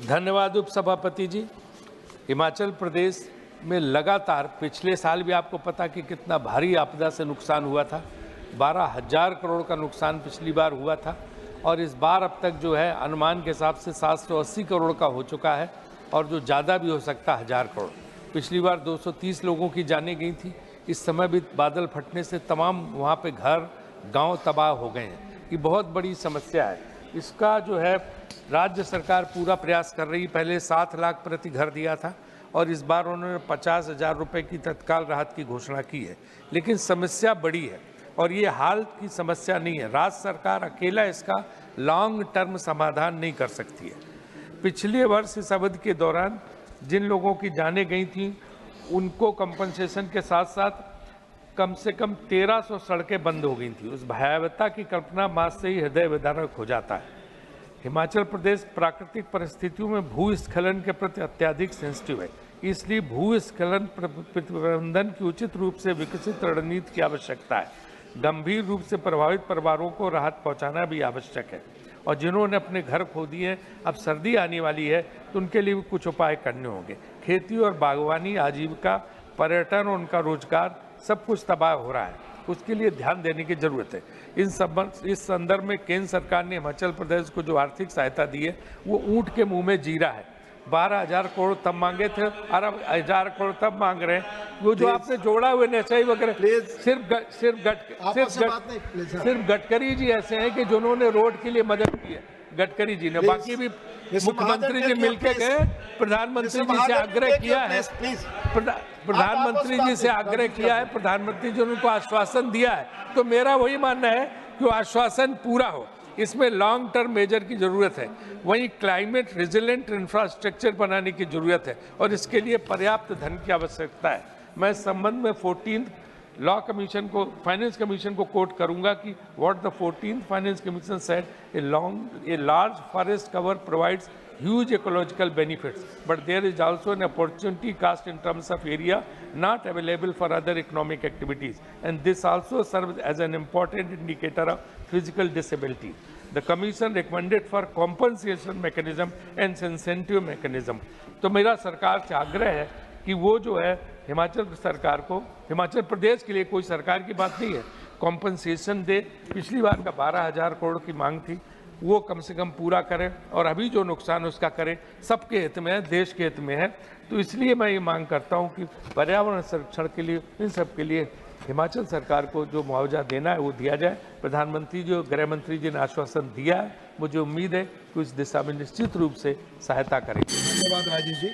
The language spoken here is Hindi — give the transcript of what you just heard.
धन्यवाद उपसभापति जी। हिमाचल प्रदेश में लगातार पिछले साल भी आपको पता कि कितना भारी आपदा से नुकसान हुआ था। 12,000 करोड़ का नुकसान पिछली बार हुआ था और इस बार अब तक जो है अनुमान के हिसाब से 780 करोड़ का हो चुका है और जो ज़्यादा भी हो सकता है 1000 करोड़। पिछली बार 230 लोगों की जानें गई थी। इस समय भी बादल फटने से तमाम वहाँ पे घर गांव तबाह हो गए हैं। ये बहुत बड़ी समस्या है। इसका जो है राज्य सरकार पूरा प्रयास कर रही है। पहले 7 लाख प्रति घर दिया था और इस बार उन्होंने 50,000 रुपये की तत्काल राहत की घोषणा की है। लेकिन समस्या बड़ी है और ये हाल की समस्या नहीं है। राज्य सरकार अकेला इसका लॉन्ग टर्म समाधान नहीं कर सकती है। पिछले वर्ष इस अवधि के दौरान जिन लोगों की जानें गई थी उनको कंपनसेशन के साथ साथ कम से कम 1300 सड़कें बंद हो गई थी। उस भयावहता की कल्पना मास से ही हृदय विदारक हो जाता है। हिमाचल प्रदेश प्राकृतिक परिस्थितियों में भूस्खलन के प्रति अत्यधिक सेंसिटिव है, इसलिए भूस्खलन प्रबंधन की उचित रूप से विकसित रणनीति की आवश्यकता है। गंभीर रूप से प्रभावित परिवारों को राहत पहुंचाना भी आवश्यक है और जिन्होंने अपने घर खो दिए, अब सर्दी आने वाली है तो उनके लिए भी कुछ उपाय करने होंगे। खेती और बागवानी, आजीविका, पर्यटन और उनका रोजगार सब कुछ तबाह हो रहा है, उसके लिए ध्यान देने की जरूरत है। इस संदर्भ में केंद्र सरकार ने हिमाचल प्रदेश को जो आर्थिक सहायता दी है वो ऊंट के मुंह में जीरा है। 12,000 करोड़ तब मांगे थे और अब 1,000 करोड़ तब मांग रहे हैं। वो जो आपने जोड़ा हुए नशे वगैरह सिर्फ गडकरी जी ऐसे हैं कि जिन्होंने रोड के लिए मदद की है, गडकरी जी ने। बाकी भी मुख्यमंत्री जी मिलकर गए, प्रधानमंत्री जी से आग्रह किया है, प्रधानमंत्री जी से आग्रह किया है, प्रधानमंत्री जी ने उनको आश्वासन दिया है। तो मेरा वही मानना है कि वो आश्वासन पूरा हो। इसमें लॉन्ग टर्म मेजर की जरूरत है। वहीं क्लाइमेट रेजिलेंट इंफ्रास्ट्रक्चर बनाने की जरूरत है और इसके लिए पर्याप्त धन की आवश्यकता है। मैं इस संबंध में 14th लॉ कमीशन को, फाइनेंस कमीशन को कोट करूंगा कि what the 14th finance commission said, a large forest cover provides huge ecological benefits, but there is also an opportunity cost in terms of area not available for other economic activities, and this also serves as an important indicator of physical disability. The Commission recommended for compensation mechanism and incentive mechanism. तो मेरा सरकार से आग्रह है कि वो जो है हिमाचल सरकार को, हिमाचल प्रदेश के लिए कोई सरकार की बात नहीं है, कॉम्पनसेशन दे। पिछली बार का 12,000 करोड़ की मांग थी, वो कम से कम पूरा करें और अभी जो नुकसान उसका करें। सबके हित में है, देश के हित में है। तो इसलिए मैं ये मांग करता हूँ कि पर्यावरण संरक्षण के लिए, इन सब के लिए हिमाचल सरकार को जो मुआवजा देना है वो दिया जाए। प्रधानमंत्री जी, गृह मंत्री जी ने आश्वासन दिया है। मुझे उम्मीद है कि उस दिशा में निश्चित रूप से सहायता करेंगे। धन्यवाद राजेश जी।